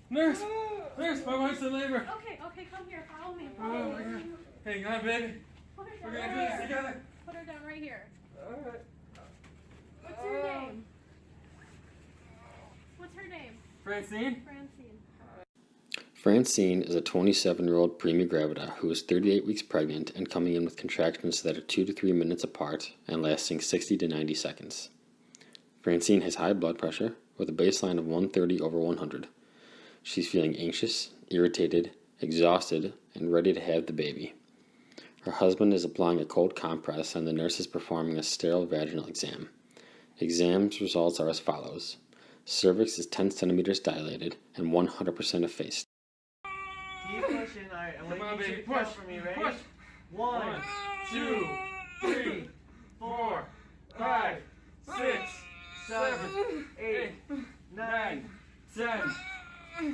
Nurse! Nurse, my wife's in labor. Okay, come here. Follow me. Oh my God. Hang on, baby. Put her We're down gonna do right this here. together. Put her down right here. Alright. What's your name? What's her name? Francine? Francine. Francine is a 27-year-old prima gravida who is 38 weeks pregnant and coming in with contractions that are 2 to 3 minutes apart and lasting 60 to 90 seconds. Francine has high blood pressure with a baseline of 130/100. She's feeling anxious, irritated, exhausted, and ready to have the baby. Her husband is applying a cold compress and the nurse is performing a sterile vaginal exam. Exam's results are as follows. Cervix is 10 centimeters dilated and 100% effaced. Keep pushing. All right, I want Come on, you baby. to count Push. for me. Ready? Push. 1, 2, 3, 4, 5, 6, 7, 8, 9, 10.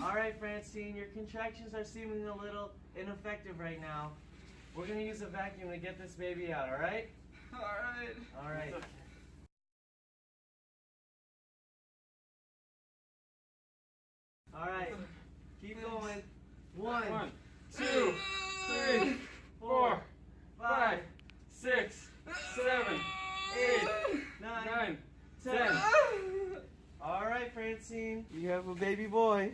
All right, Francine, your contractions are seeming a little ineffective right now. We're going to use a vacuum to get this baby out, all right? Alright. All right. All right, keep going. 1, 2, 3, 4, 5, 6, 7, 8, 9, 10. All right, Francine, you have a baby boy.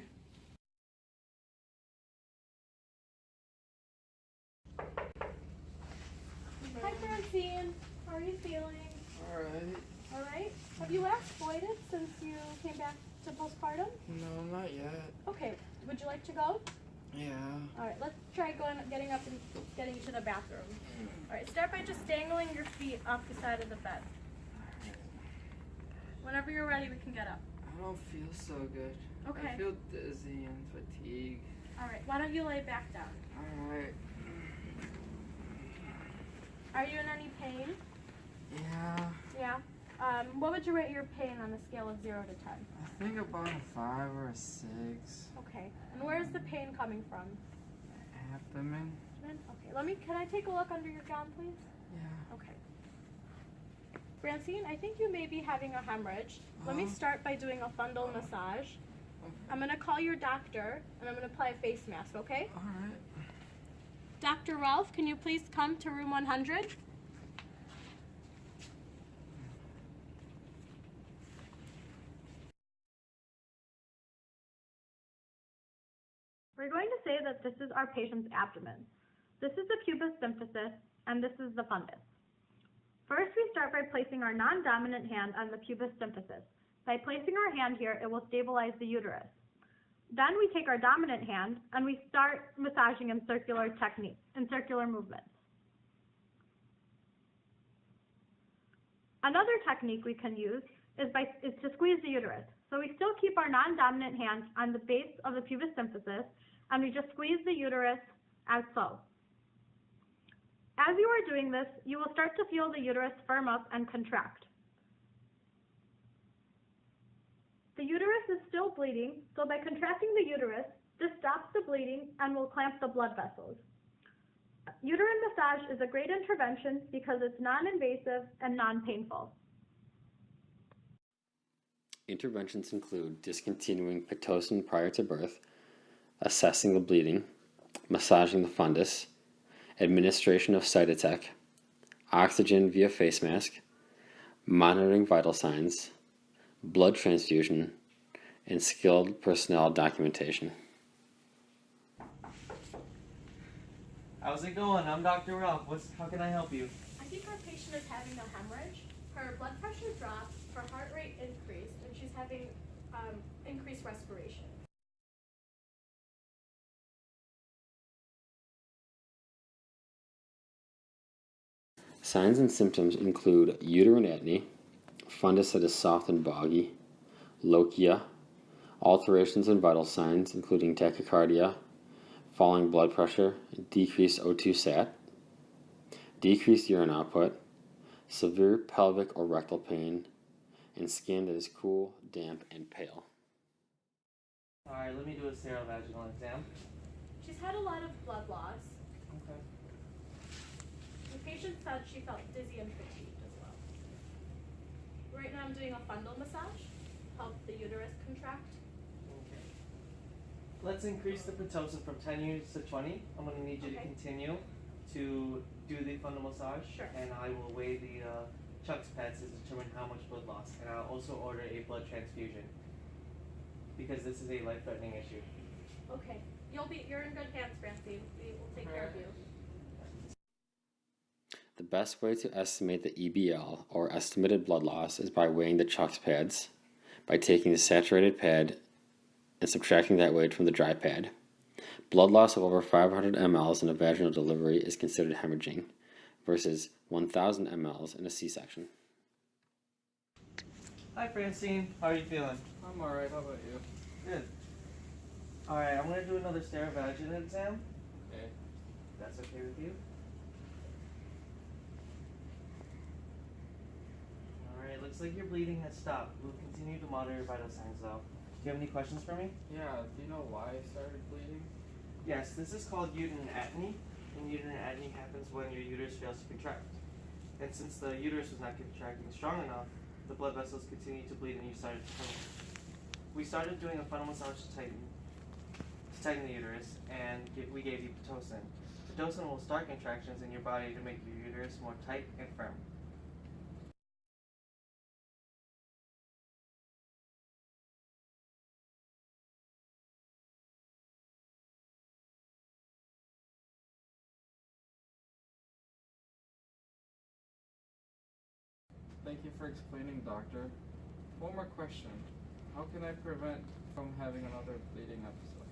Hi, Francine. How are you feeling? Alright. All right. Have you exploited since you came back to postpartum? No, not yet. Okay. Would you like to go? Yeah. All right. Let's try getting up and getting to the bathroom. All right. Start by just dangling your feet off the side of the bed. Whenever you're ready, we can get up. I don't feel so good. Okay. I feel dizzy and fatigued. All right. Why don't you lay back down? Alright. Are you in any pain? Yeah. Yeah. What would you rate your pain on a scale of 0 to 10? I think about a 5 or a 6. Okay. And where is the pain coming from? Abdomen. Okay. Can I take a look under your gown, please? Yeah. Okay. Francine, I think you may be having a hemorrhage. Let me start by doing a fundal massage. I'm going to call your doctor, and I'm going to apply a face mask, okay? Alright. Dr. Rolf, can you please come to room 100? We're going to say that this is our patient's abdomen. This is the pubis symphysis, and this is the fundus. First, we start by placing our non-dominant hand on the pubis symphysis. By placing our hand here, it will stabilize the uterus. Then we take our dominant hand and we start massaging in circular movements. Another technique we can use is to squeeze the uterus. So we still keep our non-dominant hand on the base of the pubis symphysis and we just squeeze the uterus as so. As you are doing this, you will start to feel the uterus firm up and contract. The uterus is still bleeding, so by contracting the uterus, this stops the bleeding and will clamp the blood vessels. Uterine massage is a great intervention because it's non-invasive and non-painful. Interventions include discontinuing Pitocin prior to birth, assessing the bleeding, massaging the fundus, administration of Cytotec, oxygen via face mask, monitoring vital signs, blood transfusion, and skilled personnel documentation. How's it going? I'm Dr. Ralph. How can I help you? I think our patient is having a hemorrhage. Her blood pressure dropped, her heart rate increased, and she's having increased respiration. Signs and symptoms include uterine atony, fundus that is soft and boggy, lochia, alterations in vital signs including tachycardia, falling blood pressure, decreased O2 sat, decreased urine output, severe pelvic or rectal pain, and skin that is cool, damp, and pale. Alright, let me do a sterile vaginal exam. She's had a lot of blood loss. Okay. The patient said she felt dizzy and fatigued as well. Right now I'm doing a fundal massage, help the uterus contract. Okay. Let's increase the Pitocin from 10 units to 20. I'm going to need you to continue to do the fundal massage. Sure. And I will weigh the Chuck's pads to determine how much blood loss. And I'll also order a blood transfusion because this is a life-threatening issue. Okay. You're in good hands, Francine. We will take care of you. The best way to estimate the EBL, or estimated blood loss, is by weighing the Chuck's pads, by taking the saturated pad and subtracting that weight from the dry pad. Blood loss of over 500 mLs in a vaginal delivery is considered hemorrhaging, versus 1,000 mLs in a C-section. Hi Francine, how are you feeling? I'm alright, how about you? Good. Alright, I'm going to do another sterovaginal exam. Okay. If that's okay with you. Alright, looks like your bleeding has stopped. We'll continue to monitor your vital signs though. Do you have any questions for me? Yeah, do you know why I started bleeding? Yes, this is called uterine atony, and uterine atony happens when your uterus fails to contract. And since the uterus was not contracting strong enough, the blood vessels continued to bleed and you started to tunnel. We started doing a fundal massage to tighten the uterus, and we gave you Pitocin. Pitocin will start contractions in your body to make your uterus more tight and firm. Thank you for explaining, doctor. One more question. How can I prevent from having another bleeding episode?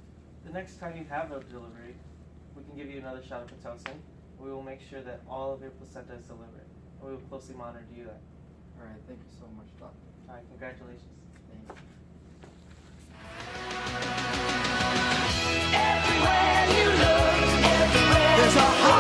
The next time you have a delivery, we can give you another shot of Pitocin. We will make sure that all of your placenta is delivered. And we will closely monitor you then. Alright, thank you so much, doctor. Alright, congratulations. Thank you. Everywhere you look, everywhere there's a